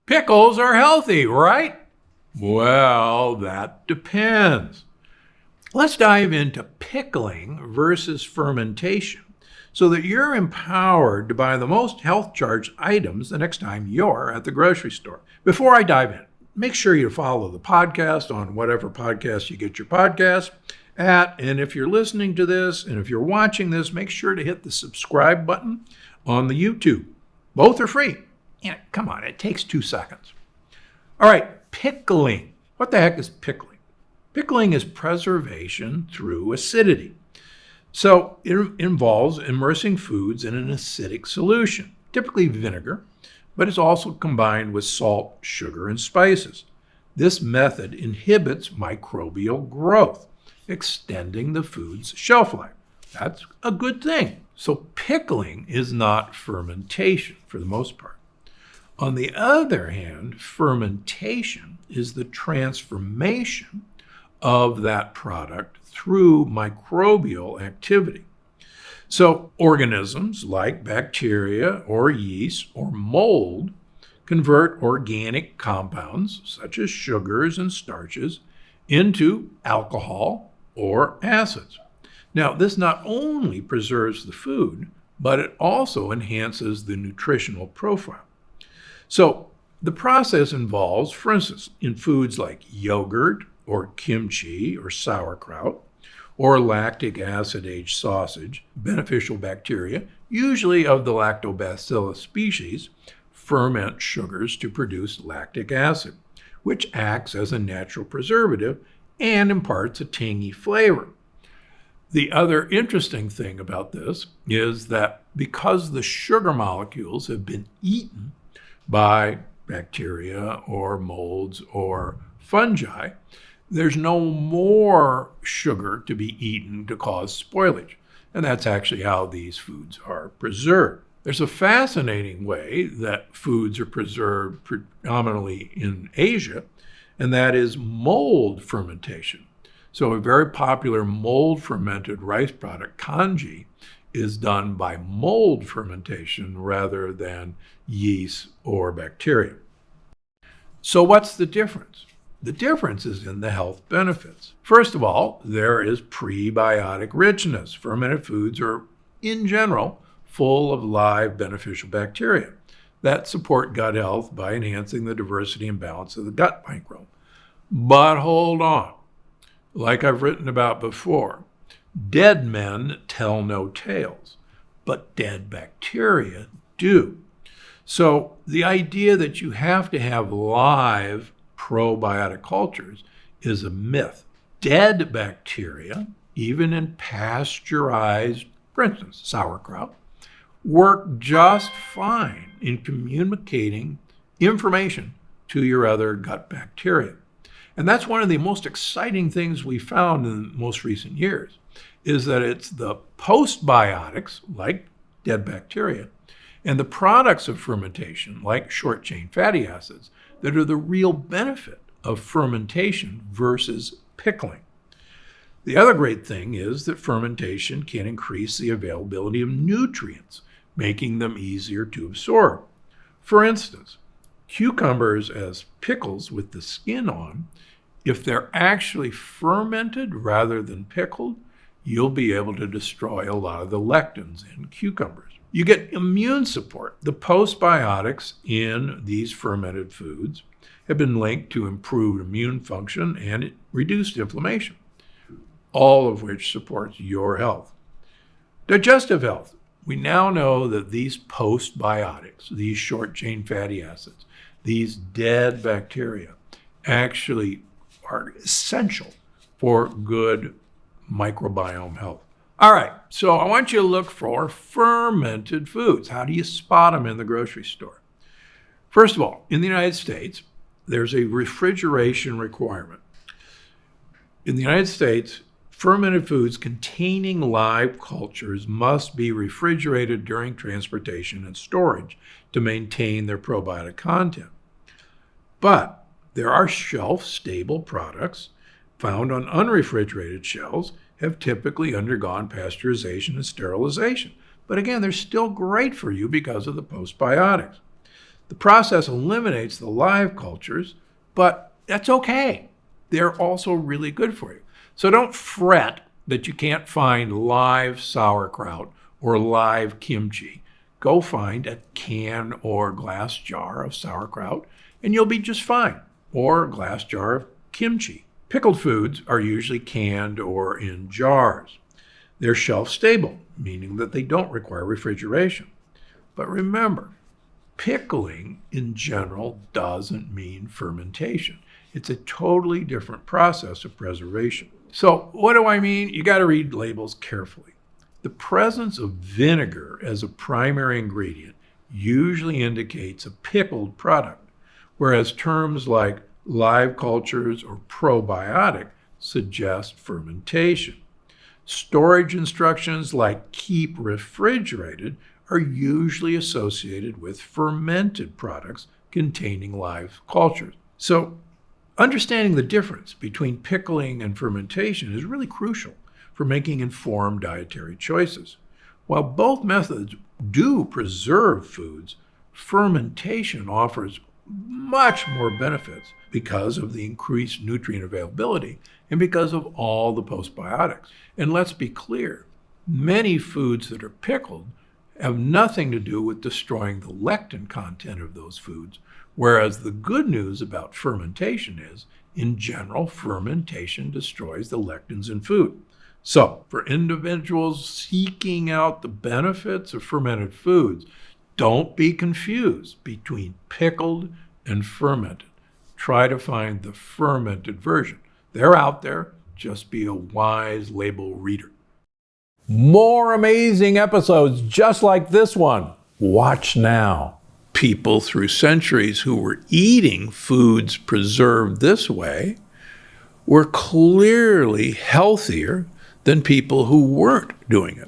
Pickles are healthy, right? Well, that depends. Let's dive into pickling versus fermentation so that you're empowered to buy the most health-charged items the next time you're at the grocery store. Before I dive in, make sure you follow the podcast on whatever podcast you get your podcast at. And if you're listening to this and if you're watching this, make sure to hit the subscribe button on the YouTube. Both are free. Come on, it takes 2 seconds. All right, pickling. What the heck is pickling? Pickling is preservation through acidity. So it involves immersing foods in an acidic solution, typically vinegar, but it's also combined with salt, sugar, and spices. This method inhibits microbial growth, extending the food's shelf life. That's a good thing. So pickling is not fermentation for the most part. On the other hand, fermentation is the transformation of that product through microbial activity. So organisms like bacteria or yeast or mold convert organic compounds such as sugars and starches into alcohol or acids. Now, this not only preserves the food, but it also enhances the nutritional profile. So the process involves, for instance, in foods like yogurt or kimchi or sauerkraut or lactic acid-aged sausage, beneficial bacteria, usually of the lactobacillus species, ferment sugars to produce lactic acid, which acts as a natural preservative and imparts a tangy flavor. The other interesting thing about this is that because the sugar molecules have been eaten by bacteria or molds or fungi, there's no more sugar to be eaten to cause spoilage. And that's actually how these foods are preserved. There's a fascinating way that foods are preserved predominantly in Asia, and that is mold fermentation. So a very popular mold fermented rice product, kanji, is done by mold fermentation rather than yeast or bacteria. So what's the difference? The difference is in the health benefits. First of all, there is prebiotic richness. Fermented foods are, in general, full of live beneficial bacteria that support gut health by enhancing the diversity and balance of the gut microbiome. But hold on. Like I've written about before, dead men tell no tales, but dead bacteria do. So the idea that you have to have live probiotic cultures is a myth. Dead bacteria, even in pasteurized, for instance, sauerkraut, work just fine in communicating information to your other gut bacteria. And that's one of the most exciting things we found in the most recent years, is that it's the postbiotics, like dead bacteria, and the products of fermentation, like short-chain fatty acids, that are the real benefit of fermentation versus pickling. The other great thing is that fermentation can increase the availability of nutrients, making them easier to absorb. For instance, cucumbers as pickles with the skin on, if they're actually fermented rather than pickled, you'll be able to destroy a lot of the lectins in cucumbers. You get immune support. The postbiotics in these fermented foods have been linked to improved immune function and reduced inflammation, all of which supports your health. Digestive health. We now know that these postbiotics, these short-chain fatty acids, these dead bacteria, actually are essential for good microbiome health. All right, so I want you to look for fermented foods. How do you spot them in the grocery store? First of all, in the United States, there's a refrigeration requirement. In the United States, fermented foods containing live cultures must be refrigerated during transportation and storage to maintain their probiotic content. But there are shelf-stable products found on unrefrigerated shelves have typically undergone pasteurization and sterilization. But again, they're still great for you because of the postbiotics. The process eliminates the live cultures, but that's okay. They're also really good for you. So don't fret that you can't find live sauerkraut or live kimchi. Go find a can or glass jar of sauerkraut and you'll be just fine, or a glass jar of kimchi. Pickled foods are usually canned or in jars. They're shelf stable, meaning that they don't require refrigeration. But remember, pickling in general doesn't mean fermentation. It's a totally different process of preservation. So what do I mean? You got to read labels carefully. The presence of vinegar as a primary ingredient usually indicates a pickled product, whereas terms like live cultures or probiotic suggest fermentation. Storage instructions like keep refrigerated are usually associated with fermented products containing live cultures. So understanding the difference between pickling and fermentation is really crucial for making informed dietary choices. While both methods do preserve foods, fermentation offers much more benefits because of the increased nutrient availability and because of all the postbiotics. And let's be clear, many foods that are pickled have nothing to do with destroying the lectin content of those foods, whereas the good news about fermentation is, in general, fermentation destroys the lectins in food. So, for individuals seeking out the benefits of fermented foods, don't be confused between pickled and fermented. Try to find the fermented version. They're out there. Just be a wise label reader. More amazing episodes just like this one. Watch now. People through centuries who were eating foods preserved this way were clearly healthier than people who weren't doing it.